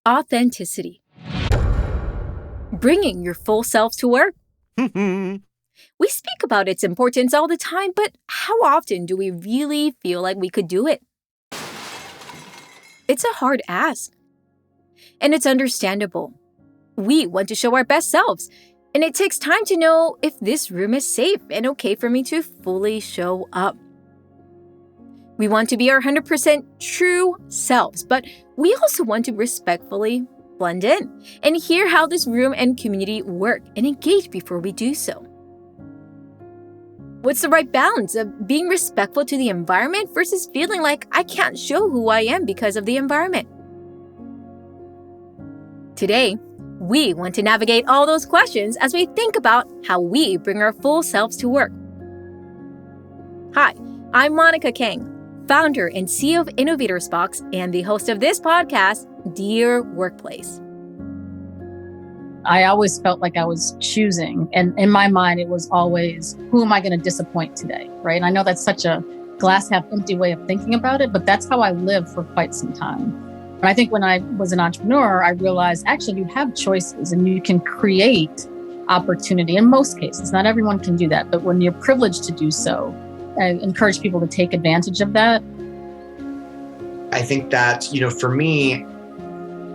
Authenticity. Bringing your full self to work. We speak about its importance all the time, but how often do we really feel like we could do it? It's a hard ask. And it's understandable. We want to show our best selves, and it takes time to know if this room is safe and okay for me to fully show up. We want to be our 100% true selves, but we also want to respectfully blend in and hear how this room and community work and engage before we do so. What's the right balance of being respectful to the environment versus feeling like I can't show who I am because of the environment? Today, we want to navigate all those questions as we think about how we bring our full selves to work. Hi, I'm Monica Kang, founder and CEO of Innovators Box and the host of this podcast, Dear Workplace. I always felt like I was choosing. And in my mind, it was always, who am I going to disappoint today, right? And I know that's such a glass half empty way of thinking about it, but that's how I lived for quite some time. And I think when I was an entrepreneur, I realized actually you have choices and you can create opportunity in most cases. Not everyone can do that, but when you're privileged to do so, I encourage people to take advantage of that. I think that, for me,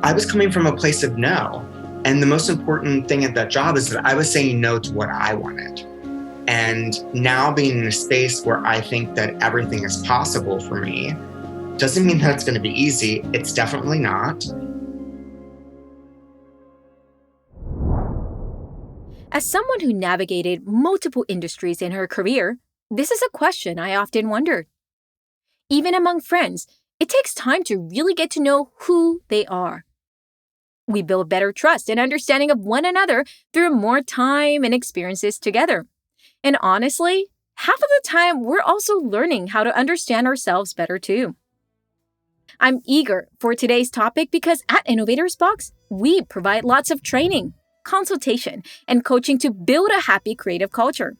I was coming from a place of no. And the most important thing at that job is that I was saying no to what I wanted. And now being in a space where I think that everything is possible for me doesn't mean that it's going to be easy. It's definitely not. As someone who navigated multiple industries in her career, this is a question I often wondered. Even among friends, it takes time to really get to know who they are. We build better trust and understanding of one another through more time and experiences together. And honestly, half of the time, we're also learning how to understand ourselves better too. I'm eager for today's topic because at Innovators Box, we provide lots of training, consultation, and coaching to build a happy creative culture.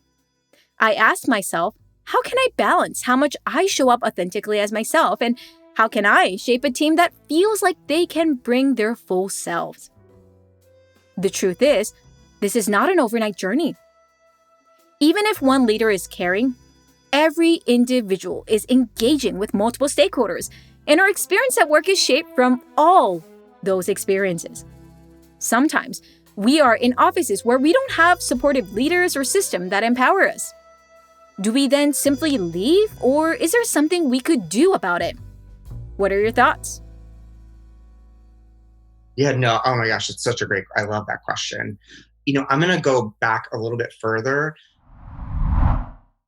I asked myself, how can I balance how much I show up authentically as myself, and how can I shape a team that feels like they can bring their full selves? The truth is, this is not an overnight journey. Even if one leader is caring, every individual is engaging with multiple stakeholders, and our experience at work is shaped from all those experiences. Sometimes, we are in offices where we don't have supportive leaders or system that empower us. Do we then simply leave, or is there something we could do about it? What are your thoughts? Yeah, no, oh my gosh, it's such a great, I love that question. I'm going to go back a little bit further.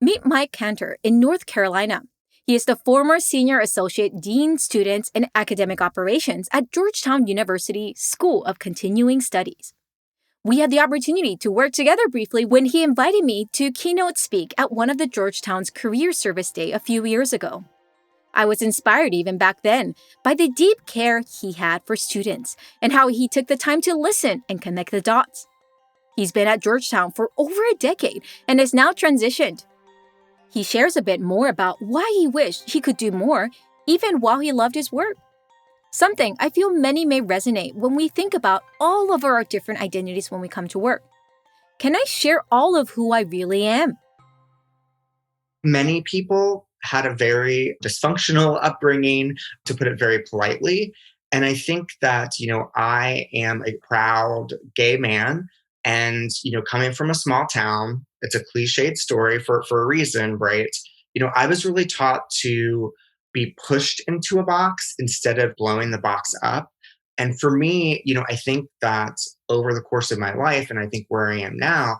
Meet Mike Cantor in North Carolina. He is the former Senior Associate Dean Students and Academic Operations at Georgetown University School of Continuing Studies. We had the opportunity to work together briefly when he invited me to keynote speak at one of the Georgetown's Career Service Day a few years ago. I was inspired even back then by the deep care he had for students and how he took the time to listen and connect the dots. He's been at Georgetown for over a decade and has now transitioned. He shares a bit more about why he wished he could do more, even while he loved his work. Something I feel many may resonate when we think about all of our different identities when we come to work. Can I share all of who I really am? Many people had a very dysfunctional upbringing, to put it very politely. And I think that, I am a proud gay man and, coming from a small town, it's a cliched story for a reason, right? I was really taught to be pushed into a box instead of blowing the box up. And for me, I think that over the course of my life, and I think where I am now,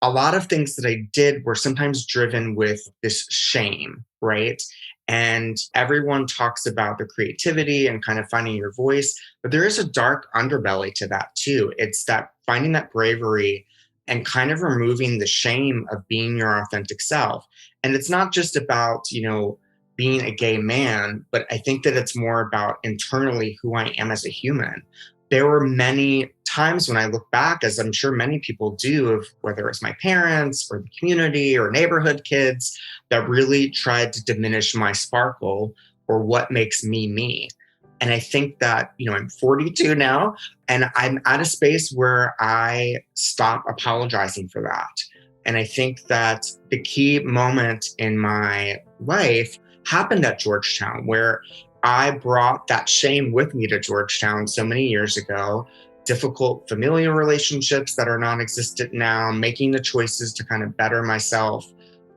a lot of things that I did were sometimes driven with this shame, right? And everyone talks about the creativity and kind of finding your voice, but there is a dark underbelly to that too. It's that finding that bravery and kind of removing the shame of being your authentic self. And it's not just about, being a gay man, but I think that it's more about internally who I am as a human. There were many times when I look back, as I'm sure many people do, of whether it's my parents or the community or neighborhood kids that really tried to diminish my sparkle or what makes me me. And I think that, I'm 42 now, and I'm at a space where I stop apologizing for that. And I think that the key moment in my life happened at Georgetown, where I brought that shame with me to Georgetown so many years ago. Difficult familial relationships that are non existent now, making the choices to kind of better myself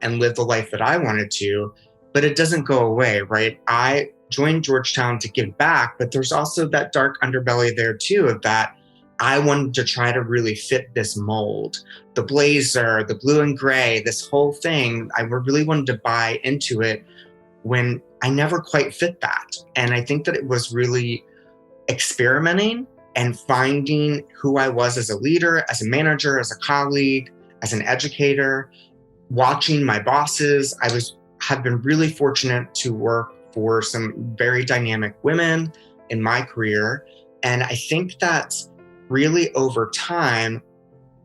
and live the life that I wanted to. But it doesn't go away, right? I joined Georgetown to give back, but there's also that dark underbelly there too of that I wanted to try to really fit this mold. The blazer, the blue and gray, this whole thing, I really wanted to buy into it when I never quite fit that. And I think that it was really experimenting and finding who I was as a leader, as a manager, as a colleague, as an educator, watching my bosses. Have been really fortunate to work for some very dynamic women in my career. And I think that really over time,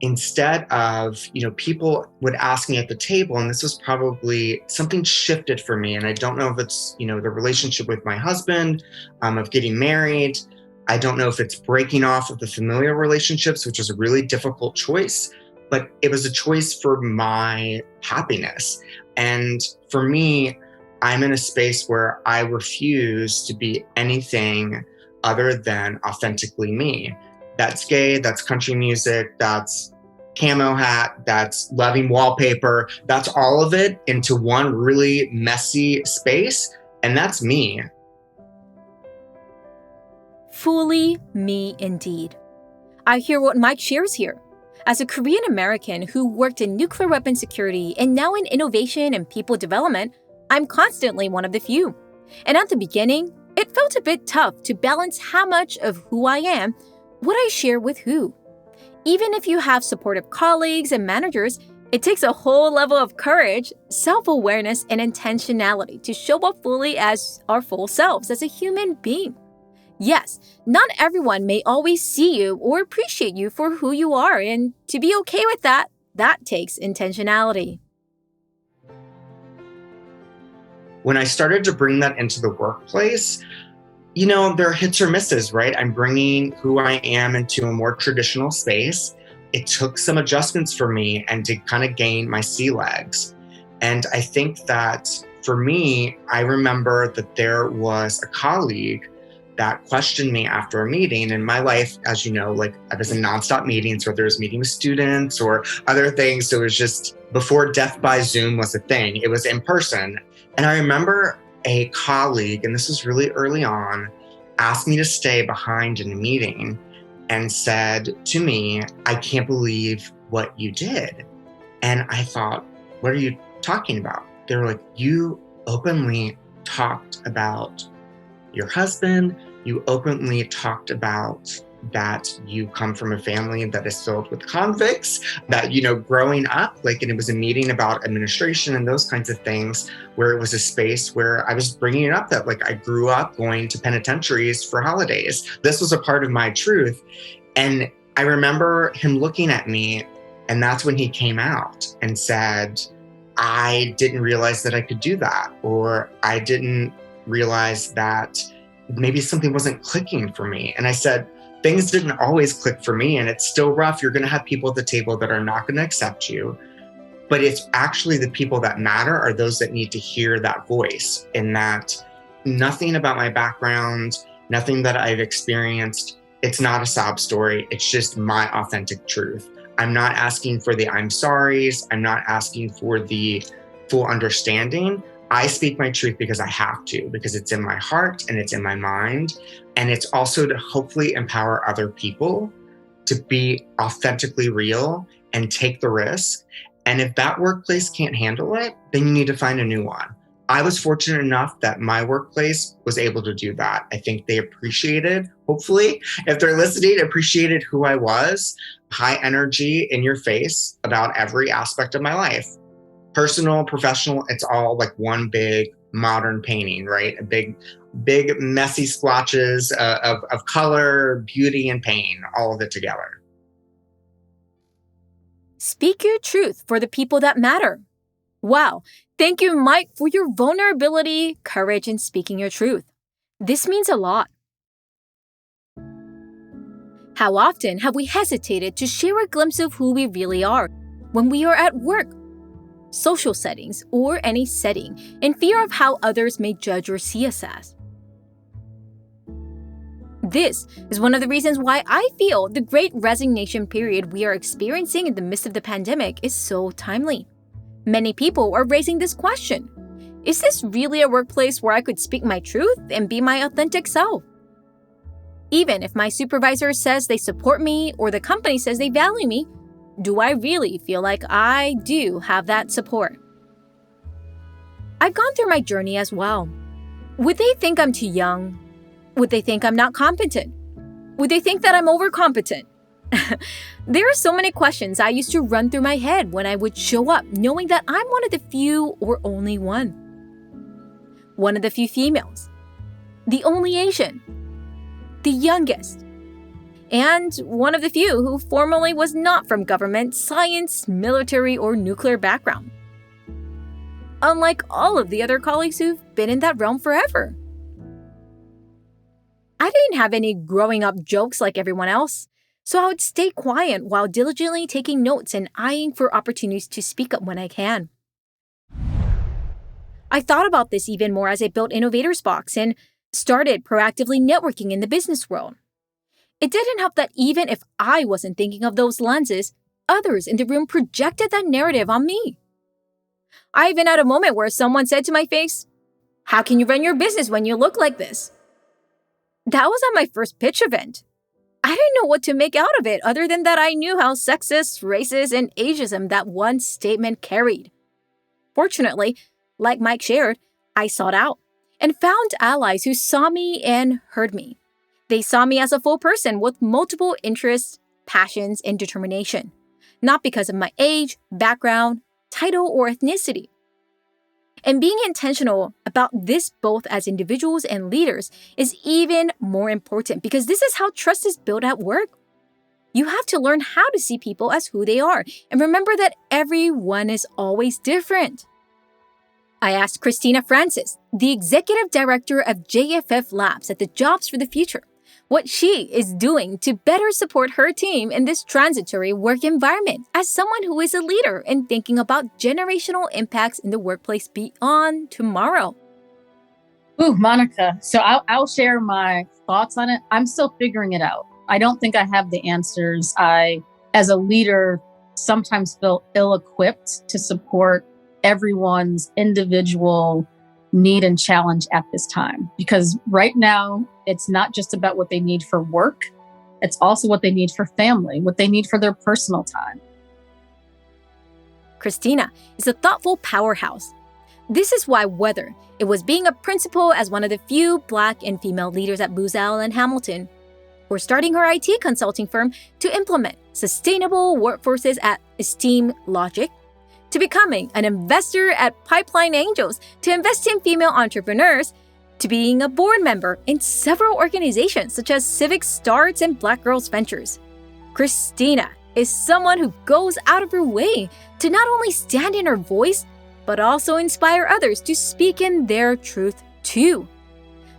instead of, people would ask me at the table, and this was probably something shifted for me. And I don't know if it's, the relationship with my husband, of getting married. I don't know if it's breaking off of the familial relationships, which was a really difficult choice, but it was a choice for my happiness. And for me, I'm in a space where I refuse to be anything other than authentically me. That's gay, that's country music, that's camo hat, that's loving wallpaper, that's all of it into one really messy space. And that's me. Fully me indeed. I hear what Mike shares here. As a Korean American who worked in nuclear weapon security and now in innovation and people development, I'm constantly one of the few. And at the beginning, it felt a bit tough to balance how much of who I am would I share with who. Even if you have supportive colleagues and managers, it takes a whole level of courage, self-awareness, and intentionality to show up fully as our full selves as a human being. Yes, not everyone may always see you or appreciate you for who you are, and to be okay with that takes intentionality. When I started to bring that into the workplace, there are hits or misses, right? I'm bringing who I am into a more traditional space. It took some adjustments for me and to kind of gain my sea legs. And I think that for me, I remember that there was a colleague that questioned me after a meeting. In my life, as you know, like I was in nonstop meetings, whether it was meeting with students or other things. So it was just before death by Zoom was a thing, it was in person. And I remember a colleague, and this was really early on, asked me to stay behind in a meeting and said to me, "I can't believe what you did." And I thought, "What are you talking about?" They were like, "You openly talked about your husband. You openly talked about that you come from a family that is filled with convicts, that, growing up, and it was a meeting about administration and those kinds of things, where it was a space where I was bringing it up that, I grew up going to penitentiaries for holidays. This was a part of my truth." And I remember him looking at me, and that's when he came out and said, "I didn't realize that I could do that," or "I didn't realize that maybe something wasn't clicking for me." And I said, "Things didn't always click for me, and it's still rough. You're going to have people at the table that are not going to accept you. But it's actually the people that matter are those that need to hear that voice, and that nothing about my background, nothing that I've experienced, it's not a sob story. It's just my authentic truth. I'm not asking for the I'm sorries. I'm not asking for the full understanding. I speak my truth because I have to, because it's in my heart and it's in my mind. And it's also to hopefully empower other people to be authentically real and take the risk. And if that workplace can't handle it, then you need to find a new one. I was fortunate enough that my workplace was able to do that. I think they appreciated, hopefully, if they're listening, appreciated who I was, high energy in your face about every aspect of my life. Personal, professional, it's all like one big modern painting, right? A big messy splotches of color, beauty, and pain, all of it together. Speak your truth for the people that matter. Wow, thank you, Mike, for your vulnerability, courage, and speaking your truth. This means a lot. How often have we hesitated to share a glimpse of who we really are when we are at work, social settings, or any setting in fear of how others may judge or see us as? This is one of the reasons why I feel the great resignation period we are experiencing in the midst of the pandemic is so timely. Many people are raising this question. Is this really a workplace where I could speak my truth and be my authentic self? Even if my supervisor says they support me or the company says they value me, do I really feel like I do have that support? I've gone through my journey as well. Would they think I'm too young? Would they think I'm not competent? Would they think that I'm overcompetent? There are so many questions I used to run through my head when I would show up, knowing that I'm one of the few or only one. One of the few females. The only Asian. The youngest. And one of the few who formerly was not from government, science, military, or nuclear background. Unlike all of the other colleagues who've been in that realm forever. I didn't have any growing up jokes like everyone else, so I would stay quiet while diligently taking notes and eyeing for opportunities to speak up when I can. I thought about this even more as I built Innovators Box and started proactively networking in the business world. It didn't help that even if I wasn't thinking of those lenses, others in the room projected that narrative on me. I even had a moment where someone said to my face, "How can you run your business when you look like this?" That was at my first pitch event. I didn't know what to make out of it other than that I knew how sexist, racist, and ageism that one statement carried. Fortunately, like Mike shared, I sought out and found allies who saw me and heard me. They saw me as a full person with multiple interests, passions, and determination, not because of my age, background, title, or ethnicity. And being intentional about this both as individuals and leaders is even more important because this is how trust is built at work. You have to learn how to see people as who they are and remember that everyone is always different. I asked Christina Francis, the executive director of JFF Labs at the Jobs for the Future, what she is doing to better support her team in this transitory work environment as someone who is a leader and thinking about generational impacts in the workplace beyond tomorrow. Ooh, Monica. So I'll share my thoughts on it. I'm still figuring it out. I don't think I have the answers. I, as a leader, sometimes feel ill-equipped to support everyone's individual need and challenge at this time. Because right now, it's not just about what they need for work. It's also what they need for family, what they need for their personal time. Christina is a thoughtful powerhouse. This is why whether it was being a principal as one of the few Black and female leaders at Booz Allen Hamilton, or starting her IT consulting firm to implement sustainable workforces at Esteem Logic, to becoming an investor at Pipeline Angels to invest in female entrepreneurs, to being a board member in several organizations such as Civic Starts and Black Girls Ventures. Christina is someone who goes out of her way to not only stand in her voice, but also inspire others to speak in their truth too.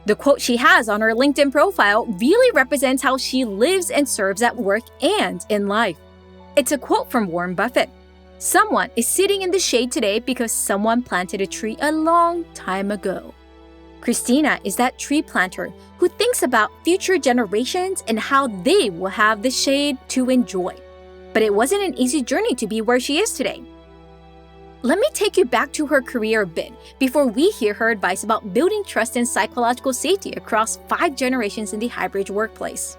The quote she has on her LinkedIn profile really represents how she lives and serves at work and in life. It's a quote from Warren Buffett. Someone is sitting in the shade today because someone planted a tree a long time ago. Christina is that tree planter who thinks about future generations and how they will have the shade to enjoy. But it wasn't an easy journey to be where she is today. Let me take you back to her career a bit before we hear her advice about building trust and psychological safety across 5 generations in the hybrid workplace.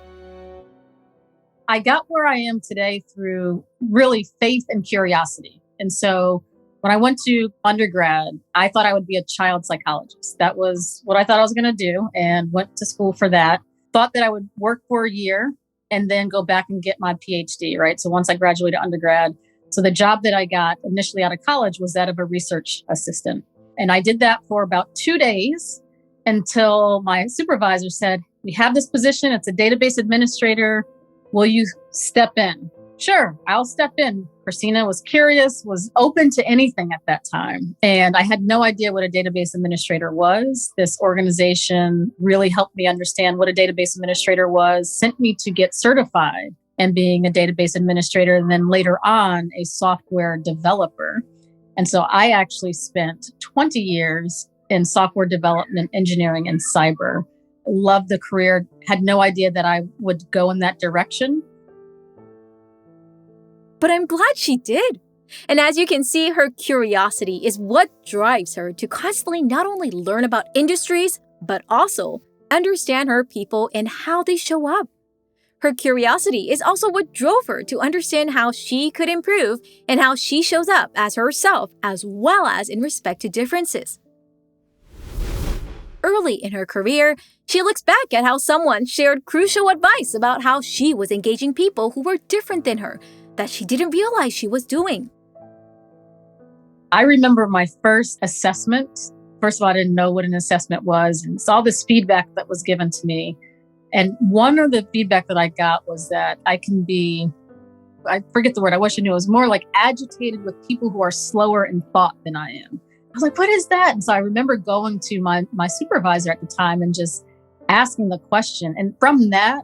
I got where I am today through really faith and curiosity. And so when I went to undergrad, I thought I would be a child psychologist. That was what I thought I was going to do and went to school for that. Thought that I would work for a year and then go back and get my PhD, right? So once I graduated undergrad, so the job that I got initially out of college was that of a research assistant. And I did that for about 2 days until my supervisor said, "We have this position. It's a database administrator. Will you step in?" Sure, I'll step in. Christina was curious, was open to anything at that time. And I had no idea what a database administrator was. This organization really helped me understand what a database administrator was, sent me to get certified and being a database administrator, and then later on, a software developer. And so I actually spent 20 years in software development, engineering, and cyber. Loved the career, had no idea that I would go in that direction. But I'm glad she did. And as you can see, her curiosity is what drives her to constantly not only learn about industries, but also understand her people and how they show up. Her curiosity is also what drove her to understand how she could improve and how she shows up as herself, as well as in respect to differences. Early in her career, she looks back at how someone shared crucial advice about how she was engaging people who were different than her, that she didn't realize she was doing. I remember my first assessment. First of all, I didn't know what an assessment was and saw this feedback that was given to me. And one of the feedback that I got was that I can be, I forget the word, I wish I knew, it was more like agitated with people who are slower in thought than I am. I was like, what is that? And so I remember going to my supervisor at the time and just asking the question. And from that,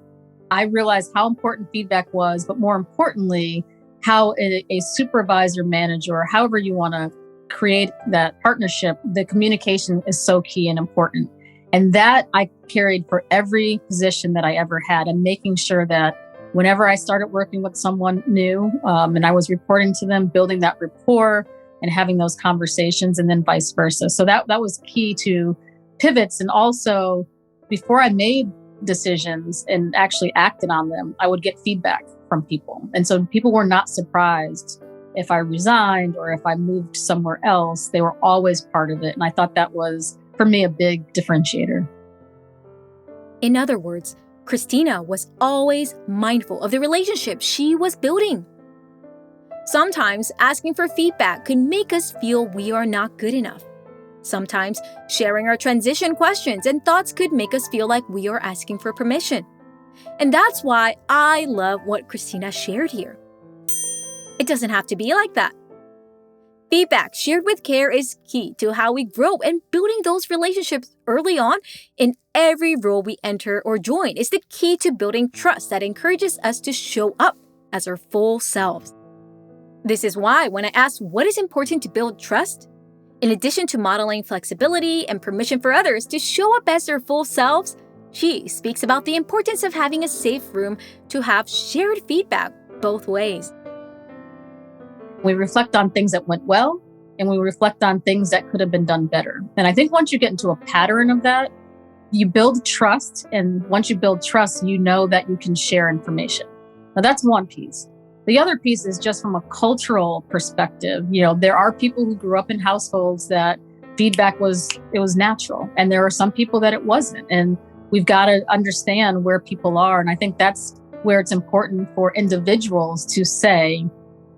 I realized how important feedback was, but more importantly, how a supervisor, manager, or however you want to create that partnership, the communication is so key and important. And that I carried for every position that I ever had, and making sure that whenever I started working with someone new and I was reporting to them, building that rapport and having those conversations, and then vice versa. So that was key to pivots. And also, before I made decisions and actually acted on them, I would get feedback from people. And so people were not surprised if I resigned or if I moved somewhere else. They were always part of it. And I thought that was, for me, a big differentiator. In other words, Christina was always mindful of the relationship she was building. Sometimes asking for feedback could make us feel we are not good enough. Sometimes sharing our transition questions and thoughts could make us feel like we are asking for permission. And that's why I love what Christina shared here. It doesn't have to be like that. Feedback shared with care is key to how we grow, and building those relationships early on in every role we enter or join is the key to building trust that encourages us to show up as our full selves. This is why when I asked what is important to build trust, in addition to modeling flexibility and permission for others to show up as their full selves, she speaks about the importance of having a safe room to have shared feedback both ways. We reflect on things that went well, and we reflect on things that could have been done better. And I think once you get into a pattern of that, you build trust. And once you build trust, you know that you can share information. Now, that's one piece. The other piece is just from a cultural perspective. You know, there are people who grew up in households that feedback was natural. And there are some people that it wasn't. And we've got to understand where people are. And I think that's where it's important for individuals to say,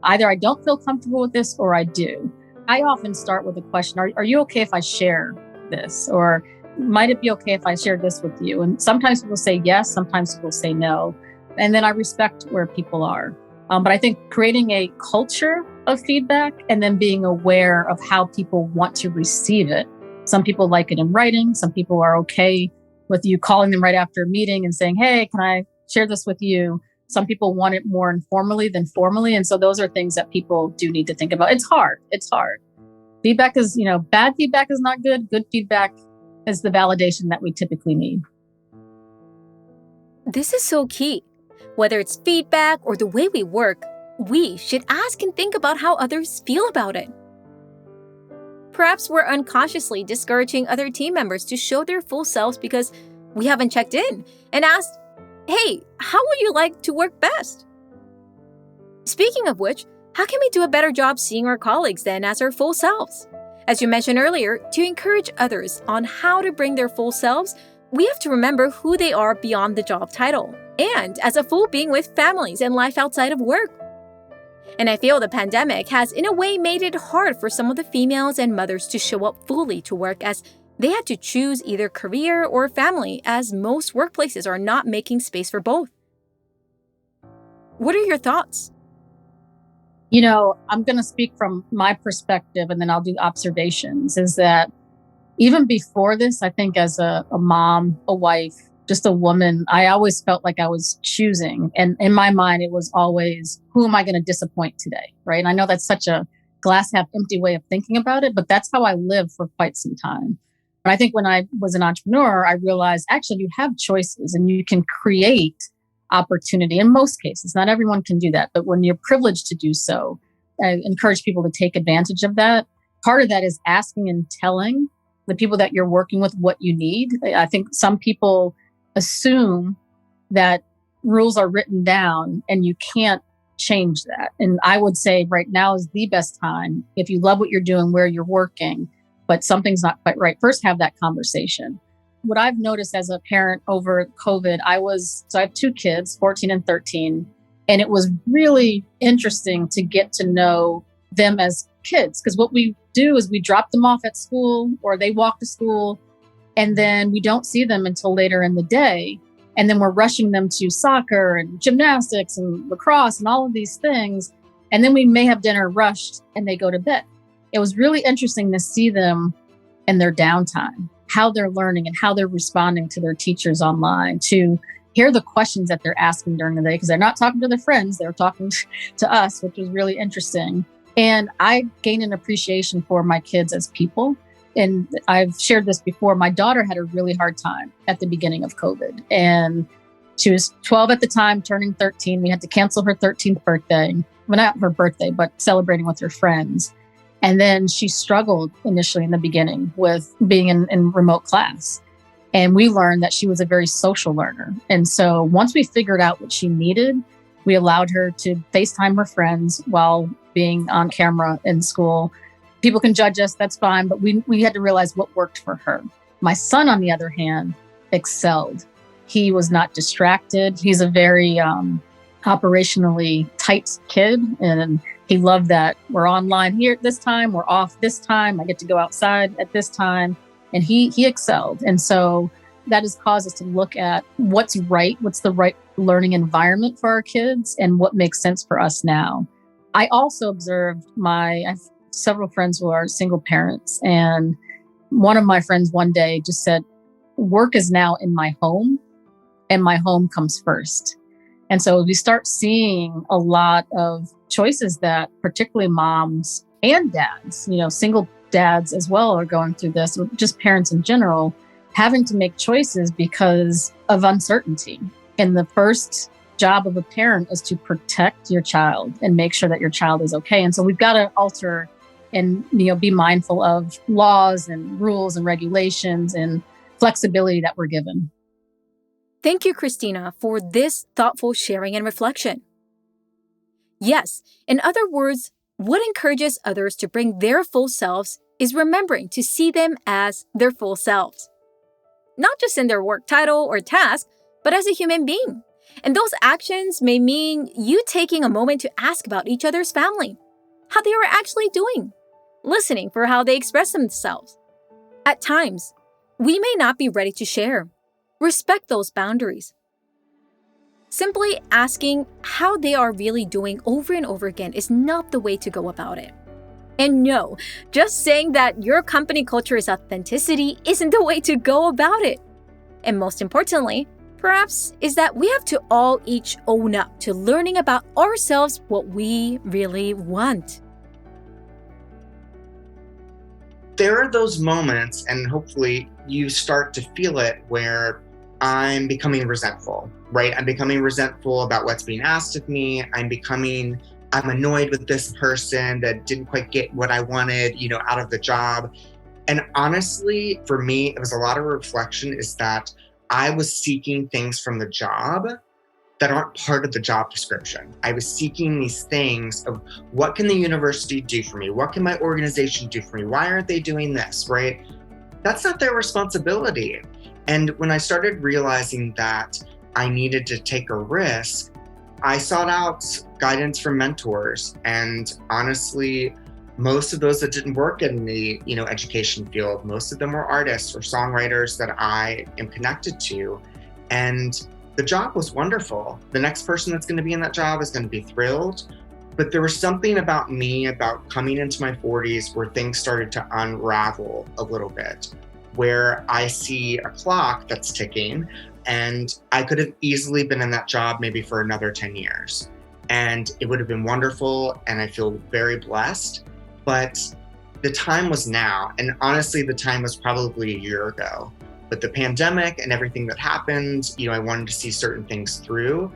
either I don't feel comfortable with this or I do. I often start with a question, are you okay if I share this? Or might it be okay if I share this with you? And sometimes people say yes, sometimes people say no. And then I respect where people are. But I think creating a culture of feedback and then being aware of how people want to receive it. Some people like it in writing. Some people are okay with you calling them right after a meeting and saying, hey, can I share this with you? Some people want it more informally than formally. And so those are things that people do need to think about. It's hard. Feedback is, bad feedback is not good. Good feedback is the validation that we typically need. This is so key. Whether it's feedback or the way we work, we should ask and think about how others feel about it. Perhaps we're unconsciously discouraging other team members to show their full selves because we haven't checked in and asked, hey, how would you like to work best? Speaking of which, how can we do a better job seeing our colleagues then as our full selves? As you mentioned earlier, to encourage others on how to bring their full selves, we have to remember who they are beyond the job title, and as a full being with families and life outside of work. And I feel the pandemic has in a way made it hard for some of the females and mothers to show up fully to work, as they had to choose either career or family, as most workplaces are not making space for both. What are your thoughts? I'm going to speak from my perspective and then I'll do observations. Is that even before this, I think as a mom, a wife, just a woman, I always felt like I was choosing. And in my mind, it was always, who am I going to disappoint today? Right. And I know that's such a glass half empty way of thinking about it, but that's how I lived for quite some time. And I think when I was an entrepreneur, I realized actually you have choices and you can create opportunity in most cases. Not everyone can do that, but when you're privileged to do so, I encourage people to take advantage of that. Part of that is asking and telling the people that you're working with what you need. I think some people assume that rules are written down and you can't change that. And I would say right now is the best time if you love what you're doing, where you're working, but something's not quite right. First, have that conversation. What I've noticed as a parent over COVID, I have two kids, 14 and 13, and it was really interesting to get to know them as kids. Because what we do is we drop them off at school or they walk to school, and then we don't see them until later in the day. And then we're rushing them to soccer and gymnastics and lacrosse and all of these things. And then we may have dinner rushed and they go to bed. It was really interesting to see them in their downtime, how they're learning and how they're responding to their teachers online, to hear the questions that they're asking during the day, because they're not talking to their friends, they're talking to us, which was really interesting. And I gained an appreciation for my kids as people. And I've shared this before. My daughter had a really hard time at the beginning of COVID. And she was 12 at the time, turning 13. We had to cancel her 13th birthday. Well, not her birthday, but celebrating with her friends. And then she struggled initially in the beginning with being in remote class. And we learned that she was a very social learner. And so once we figured out what she needed, we allowed her to FaceTime her friends while being on camera in school. People can judge us, that's fine. But we had to realize what worked for her. My son, on the other hand, excelled. He was not distracted. He's a very operationally tight kid. And he loved that we're online here at this time, we're off this time, I get to go outside at this time. And he excelled. And so that has caused us to look at what's the right learning environment for our kids and what makes sense for us now. I also observed I have several friends who are single parents. And one of my friends one day just said, work is now in my home and my home comes first. And so we start seeing a lot of choices that particularly moms and dads, single dads as well are going through this, or just parents in general, having to make choices because of uncertainty. And the first job of a parent is to protect your child and make sure that your child is okay. And so we've got to alter and be mindful of laws and rules and regulations and flexibility that we're given. Thank you, Christina, for this thoughtful sharing and reflection. Yes, in other words, what encourages others to bring their full selves is remembering to see them as their full selves. Not just in their work title or task, but as a human being. And those actions may mean you taking a moment to ask about each other's family, how they are actually doing, listening for how they express themselves. At times, we may not be ready to share. Respect those boundaries. Simply asking how they are really doing over and over again is not the way to go about it. And no, just saying that your company culture is authenticity isn't the way to go about it. And most importantly, perhaps, is that we have to all each own up to learning about ourselves what we really want. There are those moments, and hopefully you start to feel it, where I'm becoming resentful, right? I'm becoming resentful about what's being asked of me. I'm annoyed with this person that didn't quite get what I wanted, out of the job. And honestly, for me, it was a lot of reflection is that I was seeking things from the job that aren't part of the job description. I was seeking these things of what can the university do for me? What can my organization do for me? Why aren't they doing this, right? That's not their responsibility. And when I started realizing that I needed to take a risk, I sought out guidance from mentors. And honestly, most of those that didn't work in the education field, most of them were artists or songwriters that I am connected to. And the job was wonderful. The next person that's going to be in that job is going to be thrilled. But there was something about me about coming into my 40s where things started to unravel a little bit, where I see a clock that's ticking, and I could have easily been in that job maybe for another 10 years. And it would have been wonderful, and I feel very blessed. But the time was now. And honestly, the time was probably a year ago. But the pandemic and everything that happened, I wanted to see certain things through.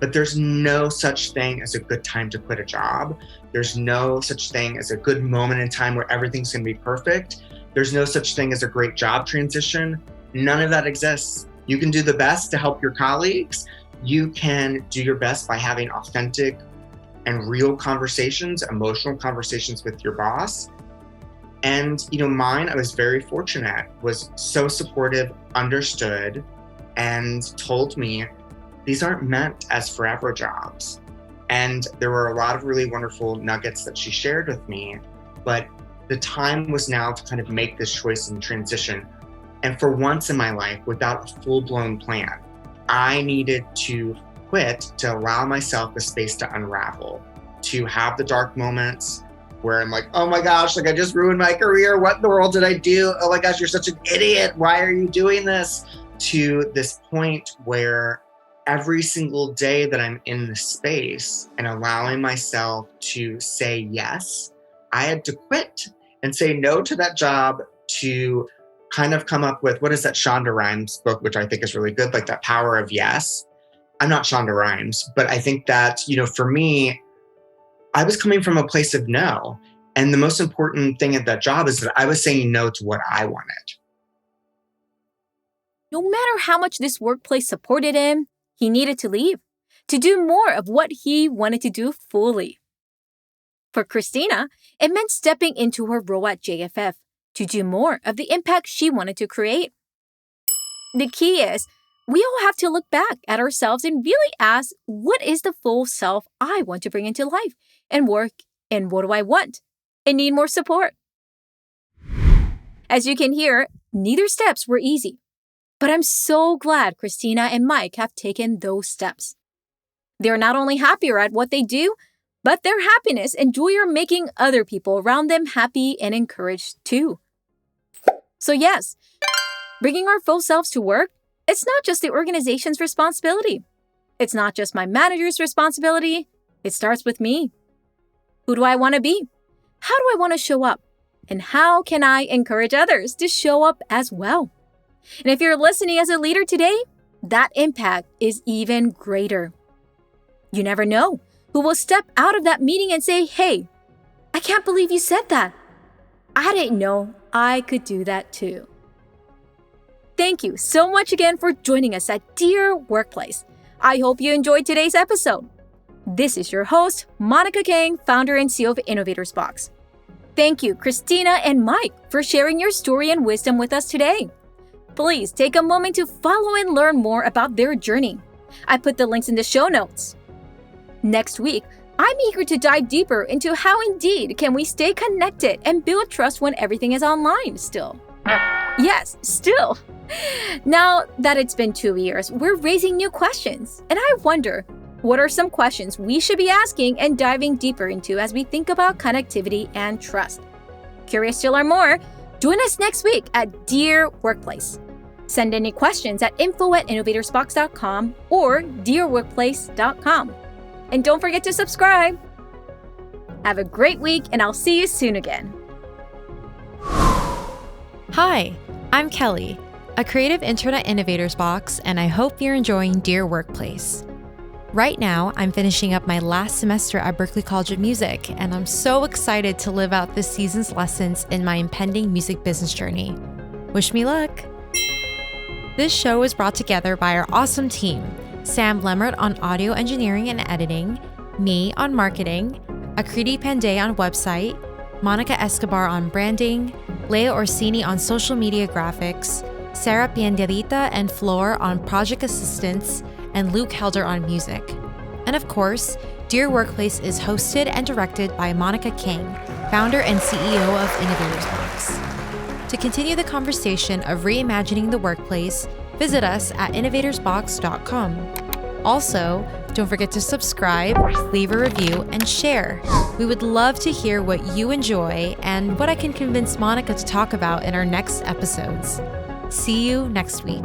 But there's no such thing as a good time to quit a job. There's no such thing as a good moment in time where everything's going to be perfect. There's no such thing as a great job transition. None of that exists. You can do the best to help your colleagues. You can do your best by having authentic and real conversations, emotional conversations with your boss. And, mine, I was very fortunate, was so supportive, understood, and told me these aren't meant as forever jobs. And there were a lot of really wonderful nuggets that she shared with me, but the time was now to kind of make this choice and transition. And for once in my life, without a full-blown plan, I needed to quit to allow myself the space to unravel, to have the dark moments where I'm like, oh my gosh, I just ruined my career. What in the world did I do? Oh my gosh, you're such an idiot. Why are you doing this? To this point where every single day that I'm in the space and allowing myself to say yes, I had to quit and say no to that job to kind of come up with, what is that Shonda Rhimes book, which I think is really good, like that power of yes. I'm not Shonda Rhimes, but I think that, for me, I was coming from a place of no. And the most important thing at that job is that I was saying no to what I wanted. No matter how much this workplace supported him, he needed to leave to do more of what he wanted to do fully. For Christina, it meant stepping into her role at JFF to do more of the impact she wanted to create. The key is, we all have to look back at ourselves and really ask, what is the full self I want to bring into life and work, and what do I want and need more support? As you can hear, neither steps were easy, but I'm so glad Christina and Mike have taken those steps. They're not only happier at what they do, but their happiness and joy are making other people around them happy and encouraged too. So yes, bringing our full selves to work, it's not just the organization's responsibility. It's not just my manager's responsibility. It starts with me. Who do I want to be? How do I want to show up? And how can I encourage others to show up as well? And if you're listening as a leader today, that impact is even greater. You never know who will step out of that meeting and say, hey, I can't believe you said that. I didn't know I could do that too. Thank you so much again for joining us at Dear Workplace. I hope you enjoyed today's episode. This is your host, Monica Kang, founder and CEO of Innovators Box. Thank you, Christina and Mike, for sharing your story and wisdom with us today. Please take a moment to follow and learn more about their journey. I put the links in the show notes. Next week, I'm eager to dive deeper into how indeed can we stay connected and build trust when everything is online still. Yes, still. Now that it's been 2 years, we're raising new questions, and I wonder, what are some questions we should be asking and diving deeper into as we think about connectivity and trust? Curious to learn more? Join us next week at Dear Workplace. Send any questions at info@innovatorsbox.com or dearworkplace.com. And don't forget to subscribe. Have a great week, and I'll see you soon again. Hi, I'm Kelly, a creative intern at Innovators Box, and I hope you're enjoying Dear Workplace. Right now, I'm finishing up my last semester at Berklee College of Music, and I'm so excited to live out this season's lessons in my impending music business journey. Wish me luck! This show is brought together by our awesome team, Sam Lemmert on audio engineering and editing, me on marketing, Akriti Pandey on website, Monica Escobar on branding, Leah Orsini on social media graphics, Sarah Piandelita and Flor on project assistance, and Luke Helder on music. And of course, Dear Workplace is hosted and directed by Monica King, founder and CEO of Innovators Box. To continue the conversation of reimagining the workplace, visit us at innovatorsbox.com. Also, Don't forget to subscribe, leave a review, and share. We would love to hear what you enjoy and what I can convince Monica to talk about in our next episodes. See you next week.